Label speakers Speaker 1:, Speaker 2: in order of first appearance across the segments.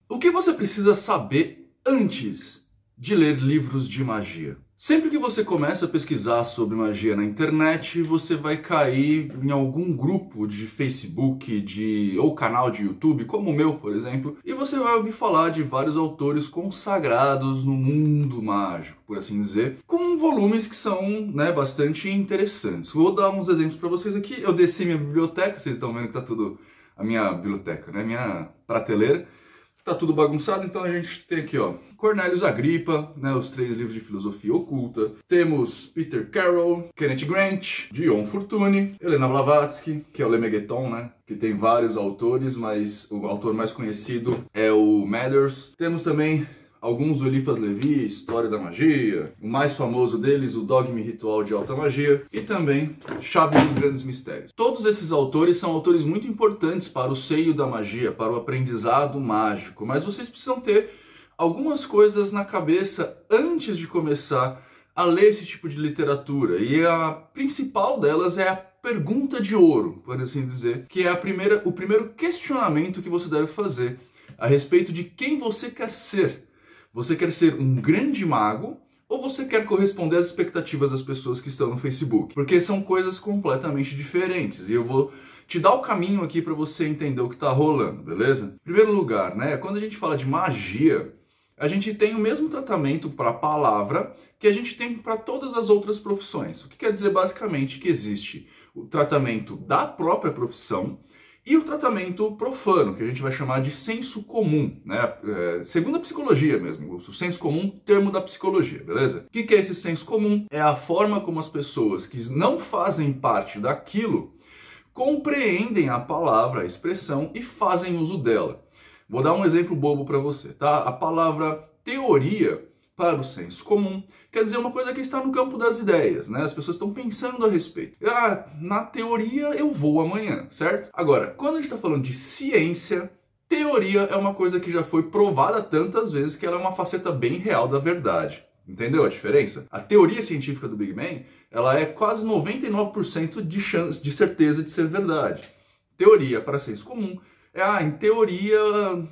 Speaker 1: O que você precisa saber antes de ler livros de magia? Sempre que você começa a pesquisar sobre magia na internet, você vai cair em algum grupo de Facebook, ou canal de YouTube, como o meu, por exemplo, e você vai ouvir falar de vários autores consagrados no mundo mágico, por assim dizer, com volumes que são, bastante interessantes. Vou dar uns exemplos para vocês aqui. Eu desci minha biblioteca, vocês estão vendo que tá tudo a minha biblioteca, minha prateleira. Tá tudo bagunçado, então a gente tem aqui, Cornelius Agrippa, os 3 livros de filosofia oculta. Temos Peter Carroll, Kenneth Grant, Dion Fortune, Helena Blavatsky, que é o Lemegeton, que tem vários autores, mas o autor mais conhecido é o Mathers. Temos também alguns do Eliphas Levi, História da Magia, o mais famoso deles, o Dogma e Ritual de Alta Magia, e também Chave dos Grandes Mistérios. Todos esses autores são autores muito importantes para o seio da magia, para o aprendizado mágico, mas vocês precisam ter algumas coisas na cabeça antes de começar a ler esse tipo de literatura, e a principal delas é a pergunta de ouro, por assim dizer, que é o primeiro questionamento que você deve fazer a respeito de quem você quer ser. Você quer ser um grande mago ou você quer corresponder às expectativas das pessoas que estão no Facebook? Porque são coisas completamente diferentes e eu vou te dar o caminho aqui para você entender o que está rolando, beleza? Em primeiro lugar, quando a gente fala de magia, a gente tem o mesmo tratamento para a palavra que a gente tem para todas as outras profissões. O que quer dizer basicamente que existe o tratamento da própria profissão e o tratamento profano, que a gente vai chamar de senso comum, segundo a psicologia mesmo, o senso comum, termo da psicologia, beleza? O que é esse senso comum? É a forma como as pessoas que não fazem parte daquilo compreendem a palavra, a expressão e fazem uso dela. Vou dar um exemplo bobo para você, tá? A palavra teoria, para o senso comum, quer dizer uma coisa que está no campo das ideias, As pessoas estão pensando a respeito. Na teoria eu vou amanhã, certo? Agora, quando a gente está falando de ciência, teoria é uma coisa que já foi provada tantas vezes que ela é uma faceta bem real da verdade. Entendeu a diferença? A teoria científica do Big Bang, ela é quase 99% de certeza de ser verdade. Teoria para senso comum em teoria,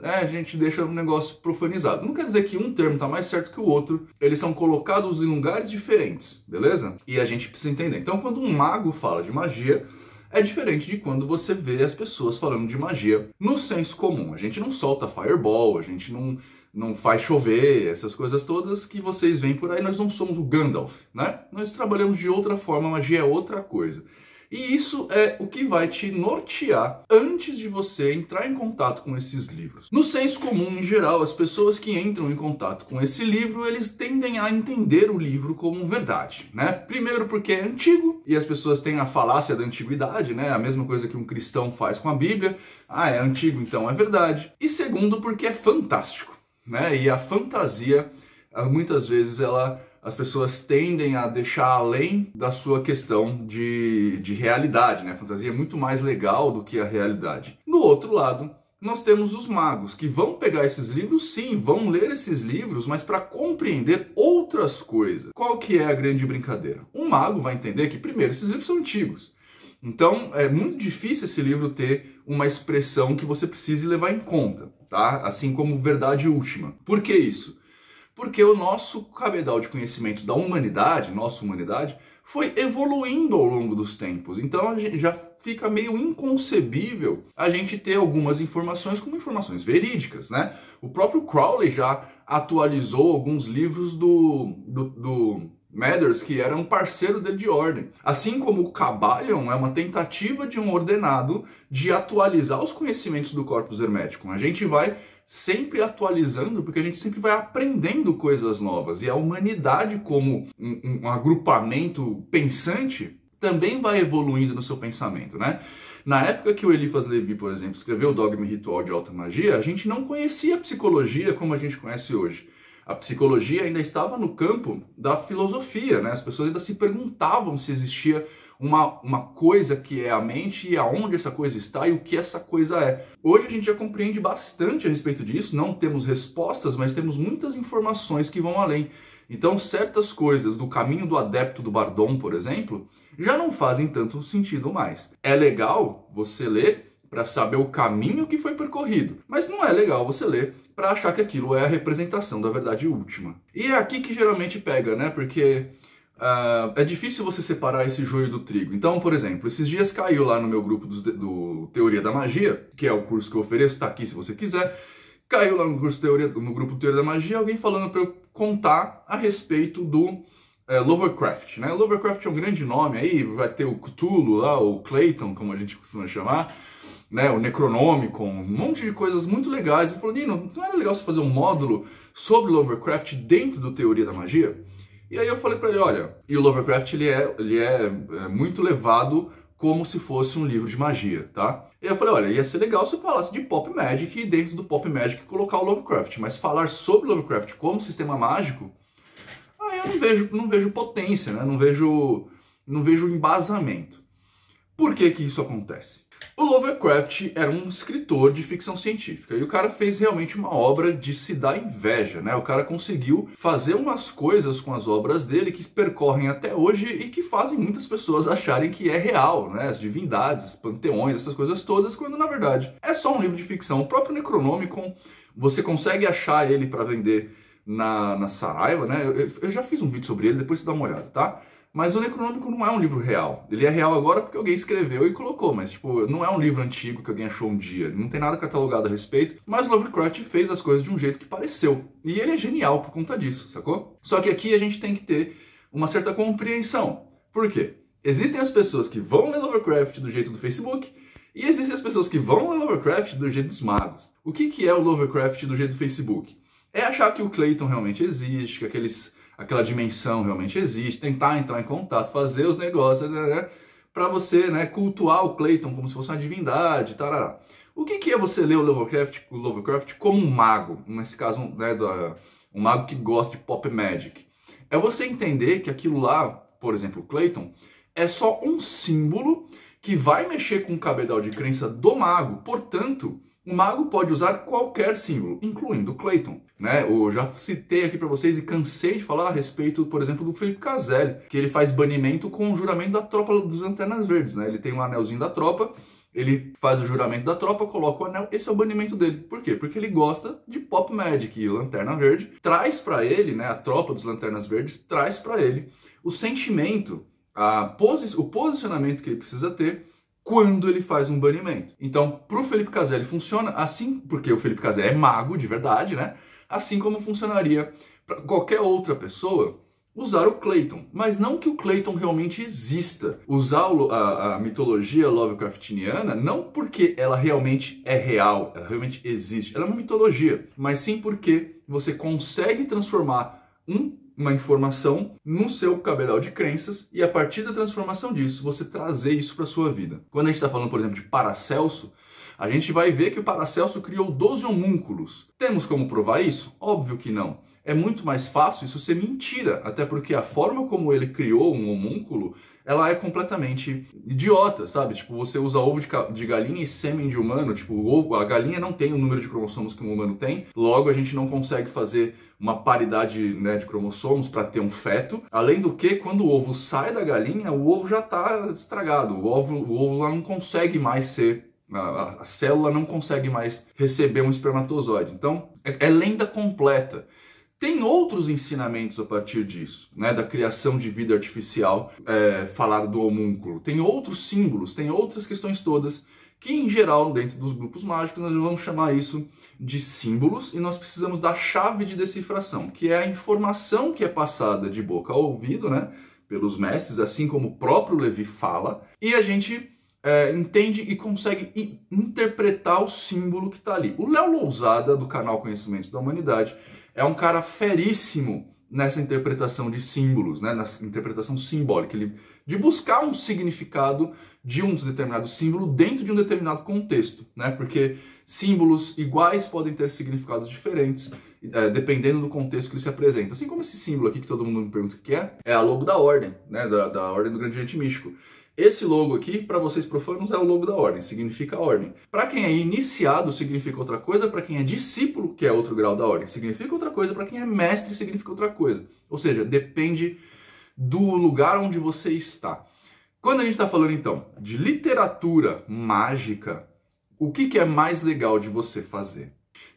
Speaker 1: a gente deixa um negócio profanizado. Não quer dizer que um termo está mais certo que o outro. Eles são colocados em lugares diferentes, beleza? E a gente precisa entender. Então, quando um mago fala de magia, é diferente de quando você vê as pessoas falando de magia no senso comum. A gente não solta fireball, a gente não faz chover, essas coisas todas que vocês veem por aí. Nós não somos o Gandalf, Nós trabalhamos de outra forma, a magia é outra coisa. E isso é o que vai te nortear antes de você entrar em contato com esses livros. No senso comum, em geral, as pessoas que entram em contato com esse livro, eles tendem a entender o livro como verdade, Primeiro porque é antigo, e as pessoas têm a falácia da antiguidade, A mesma coisa que um cristão faz com a Bíblia. É antigo, então é verdade. E segundo porque é fantástico, E a fantasia, muitas vezes, as pessoas tendem a deixar além da sua questão de realidade, A fantasia é muito mais legal do que a realidade. No outro lado, nós temos os magos, que vão pegar esses livros, sim, vão ler esses livros, mas para compreender outras coisas. Qual que é a grande brincadeira? Um mago vai entender que, primeiro, esses livros são antigos. Então, é muito difícil esse livro ter uma expressão que você precise levar em conta, tá? Assim como verdade última. Por que isso? Porque o nosso cabedal de conhecimento da humanidade, nossa humanidade, foi evoluindo ao longo dos tempos. Então a gente já fica meio inconcebível a gente ter algumas informações como informações verídicas, O próprio Crowley já atualizou alguns livros do Mathers, que era um parceiro dele de ordem. Assim como o Kybalion é uma tentativa de um ordenado de atualizar os conhecimentos do corpus hermético. A gente vai sempre atualizando, porque a gente sempre vai aprendendo coisas novas. E a humanidade, como um agrupamento pensante, também vai evoluindo no seu pensamento, Na época que o Eliphas Levi, por exemplo, escreveu o Dogma e Ritual de Alta Magia, a gente não conhecia a psicologia como a gente conhece hoje. A psicologia ainda estava no campo da filosofia, As pessoas ainda se perguntavam se existia uma coisa que é a mente e aonde essa coisa está e o que essa coisa é. Hoje a gente já compreende bastante a respeito disso, não temos respostas, mas temos muitas informações que vão além. Então certas coisas do caminho do adepto do Bardon, por exemplo, já não fazem tanto sentido mais. É legal você ler para saber o caminho que foi percorrido, mas não é legal você ler para achar que aquilo é a representação da verdade última. E é aqui que geralmente pega, né? Porque é difícil você separar esse joio do trigo. Então, por exemplo, esses dias caiu lá no meu grupo do Teoria da Magia, que é o curso que eu ofereço, tá aqui se você quiser. Caiu lá no grupo Teoria da Magia, alguém falando para eu contar a respeito do Lovecraft, né? Lovecraft é um grande nome aí, vai ter o Cthulhu lá, o Clayton, como a gente costuma chamar, né? O Necronomicon, um monte de coisas muito legais. Ele falou, Nino, não era legal você fazer um módulo sobre Lovecraft dentro do Teoria da Magia? E aí eu falei para ele, olha, e o Lovecraft ele é muito levado como se fosse um livro de magia, tá? E eu falei, olha, ia ser legal se eu falasse de Pop Magic e dentro do Pop Magic colocar o Lovecraft, mas falar sobre Lovecraft como sistema mágico, aí eu não vejo potência, né? Não vejo embasamento. Por que que isso acontece? O Lovecraft era um escritor de ficção científica e o cara fez realmente uma obra de se dar inveja, né? O cara conseguiu fazer umas coisas com as obras dele que percorrem até hoje e que fazem muitas pessoas acharem que é real, né? As divindades, os panteões, essas coisas todas, quando na verdade é só um livro de ficção. O próprio Necronomicon, você consegue achar ele para vender na Saraiva, né? Eu já fiz um vídeo sobre ele, depois você dá uma olhada, tá? Mas o Necronômico não é um livro real. Ele é real agora porque alguém escreveu e colocou, mas tipo, não é um livro antigo que alguém achou um dia. Não tem nada catalogado a respeito, mas Lovecraft fez as coisas de um jeito que pareceu. E ele é genial por conta disso, sacou? Só que aqui a gente tem que ter uma certa compreensão. Por quê? Existem as pessoas que vão ler Lovecraft do jeito do Facebook e existem as pessoas que vão ler Lovecraft do jeito dos magos. O que é o Lovecraft do jeito do Facebook? É achar que o Clayton realmente existe, que aquela dimensão realmente existe, tentar entrar em contato, fazer os negócios, né, para você, né, cultuar o Clayton como se fosse uma divindade, tarará. O que é você ler o Lovecraft como um mago, nesse caso, né, um mago que gosta de Pop Magic? É você entender que aquilo lá, por exemplo, o Clayton, é só um símbolo que vai mexer com o cabedal de crença do mago, portanto, o mago pode usar qualquer símbolo, incluindo o Clayton, né? Eu já citei aqui para vocês e cansei de falar a respeito, por exemplo, do Felipe Caselli, que ele faz banimento com o juramento da tropa dos Lanternas Verdes, né? Ele tem um anelzinho da tropa, ele faz o juramento da tropa, coloca o anel, esse é o banimento dele. Por quê? Porque ele gosta de Pop Magic e o Lanterna Verde traz para ele, né? A tropa dos Lanternas Verdes traz para ele o sentimento, o posicionamento que ele precisa ter quando ele faz um banimento. Então, para o Felipe Caselli funciona assim, porque o Felipe Caselli é mago de verdade, né? Assim como funcionaria para qualquer outra pessoa usar o Clayton. Mas não que o Clayton realmente exista. Usar a mitologia Lovecraftiana não porque ela realmente é real, ela realmente existe. Ela é uma mitologia, mas sim porque você consegue transformar uma informação no seu cabedal de crenças e a partir da transformação disso, você trazer isso para a sua vida. Quando a gente está falando, por exemplo, de Paracelso, a gente vai ver que o Paracelso criou 12 homúnculos. Temos como provar isso? Óbvio que não. É muito mais fácil isso ser mentira, até porque a forma como ele criou um homúnculo, ela é completamente idiota, sabe? Tipo, você usa ovo de galinha e sêmen de humano, tipo, a galinha não tem o número de cromossomos que um humano tem, logo a gente não consegue fazer uma paridade, né, de cromossomos para ter um feto. Além do que, quando o ovo sai da galinha, o ovo já está estragado, o ovo lá não consegue mais ser, a célula não consegue mais receber um espermatozoide. Então, é lenda completa. Tem outros ensinamentos a partir disso, né, da criação de vida artificial, falar do homúnculo. Tem outros símbolos, tem outras questões todas que, em geral, dentro dos grupos mágicos, nós vamos chamar isso de símbolos e nós precisamos da chave de decifração, que é a informação que é passada de boca ao ouvido, né, pelos mestres, assim como o próprio Levi fala, e a gente entende e consegue interpretar o símbolo que está ali. O Léo Lousada, do canal Conhecimentos da Humanidade, é um cara feríssimo nessa interpretação de símbolos, né? Nessa interpretação simbólica, de buscar um significado de um determinado símbolo dentro de um determinado contexto, né? Porque símbolos iguais podem ter significados diferentes, dependendo do contexto que ele se apresenta. Assim como esse símbolo aqui que todo mundo me pergunta o que é a logo da Ordem, né? Da Ordem do Grande Oriente Místico. Esse logo aqui, para vocês profanos, é o logo da Ordem, significa Ordem. Para quem é iniciado, significa outra coisa. Para quem é discípulo, que é outro grau da Ordem, significa outra coisa. Para quem é mestre, significa outra coisa. Ou seja, depende do lugar onde você está. Quando a gente está falando, então, de literatura mágica, o que é mais legal de você fazer?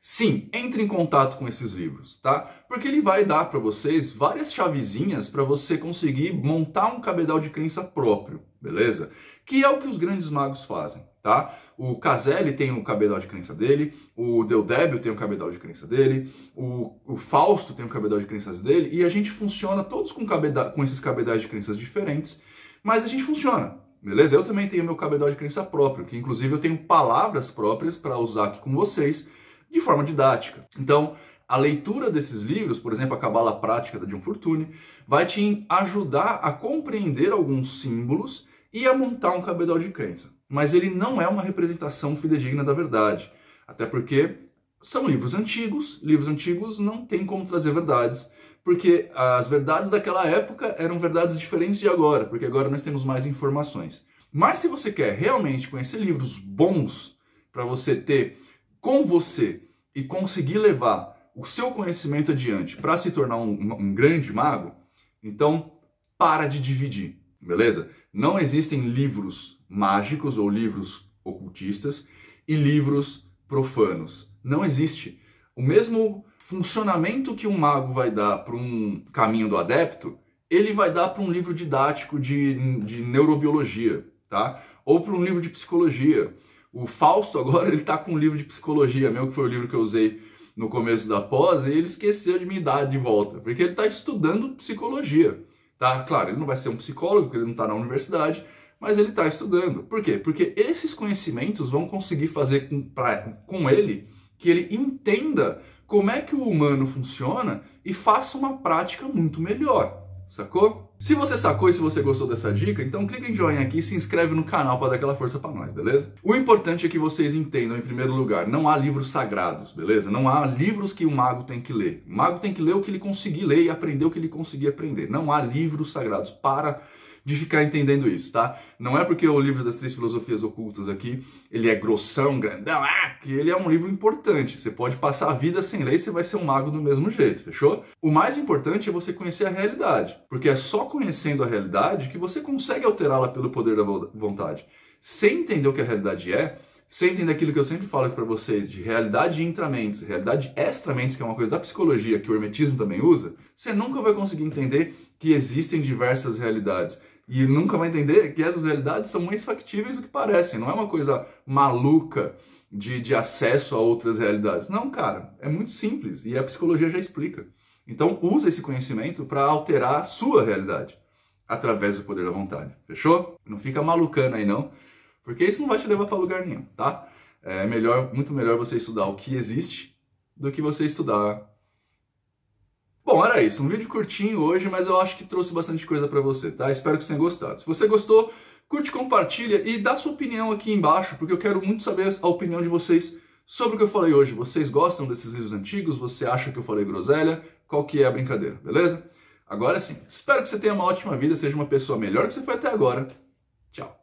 Speaker 1: Sim, entre em contato com esses livros, tá? Porque ele vai dar para vocês várias chavezinhas para você conseguir montar um cabedal de crença próprio, beleza? Que é o que os grandes magos fazem, tá? O Caselli tem o cabedal de crença dele, o Deodébio tem o cabedal de crença dele, o Fausto tem o cabedal de crenças dele, e a gente funciona todos com esses cabedais de crenças diferentes, mas a gente funciona, beleza? Eu também tenho meu cabedal de crença próprio, que inclusive eu tenho palavras próprias para usar aqui com vocês, de forma didática. Então, a leitura desses livros, por exemplo, a Cabala Prática da John Fortune, vai te ajudar a compreender alguns símbolos e a montar um cabedal de crença. Mas ele não é uma representação fidedigna da verdade. Até porque são livros antigos não tem como trazer verdades, porque as verdades daquela época eram verdades diferentes de agora, porque agora nós temos mais informações. Mas se você quer realmente conhecer livros bons para você ter com você e conseguir levar o seu conhecimento adiante para se tornar um grande mago, então para de dividir, beleza? Não existem livros mágicos ou livros ocultistas e livros profanos. Não existe. O mesmo funcionamento que um mago vai dar para um caminho do adepto, ele vai dar para um livro didático de neurobiologia, tá? Ou para um livro de psicologia. O Fausto agora ele tá com um livro de psicologia, meu, que foi o livro que eu usei no começo da pós, e ele esqueceu de me dar de volta, porque ele está estudando psicologia, tá? Claro, ele não vai ser um psicólogo, porque ele não está na universidade, mas ele está estudando. Por quê? Porque esses conhecimentos vão conseguir fazer com ele que ele entenda como é que o humano funciona e faça uma prática muito melhor, sacou? Se você sacou e se você gostou dessa dica, então clica em joinha aqui e se inscreve no canal para dar aquela força para nós, beleza? O importante é que vocês entendam, em primeiro lugar, não há livros sagrados, beleza? Não há livros que o mago tem que ler. O mago tem que ler o que ele conseguir ler e aprender o que ele conseguir aprender. Não há livros sagrados. Para de ficar entendendo isso, tá? Não é porque o livro das 3 filosofias ocultas aqui, ele é grossão, grandão, que ele é um livro importante. Você pode passar a vida sem ler e você vai ser um mago do mesmo jeito, fechou? O mais importante é você conhecer a realidade, porque é só conhecendo a realidade que você consegue alterá-la pelo poder da vontade. Sem entender o que a realidade é, sem entender aquilo que eu sempre falo aqui pra vocês, de realidade intramentes, realidade extramentes, que é uma coisa da psicologia que o hermetismo também usa, você nunca vai conseguir entender que existem diversas realidades. E nunca vai entender que essas realidades são mais factíveis do que parecem. Não é uma coisa maluca de acesso a outras realidades. Não, cara, é muito simples e a psicologia já explica. Então, usa esse conhecimento para alterar a sua realidade através do poder da vontade. Fechou? Não fica malucando aí, não, porque isso não vai te levar para lugar nenhum, tá? É muito melhor você estudar o que existe do que você estudar. Bom, era isso, um vídeo curtinho hoje, mas eu acho que trouxe bastante coisa pra você, tá? Espero que você tenha gostado. Se você gostou, curte, compartilha e dá sua opinião aqui embaixo, porque eu quero muito saber a opinião de vocês sobre o que eu falei hoje. Vocês gostam desses livros antigos? Você acha que eu falei groselha? Qual que é a brincadeira, beleza? Agora sim, espero que você tenha uma ótima vida, seja uma pessoa melhor que você foi até agora. Tchau!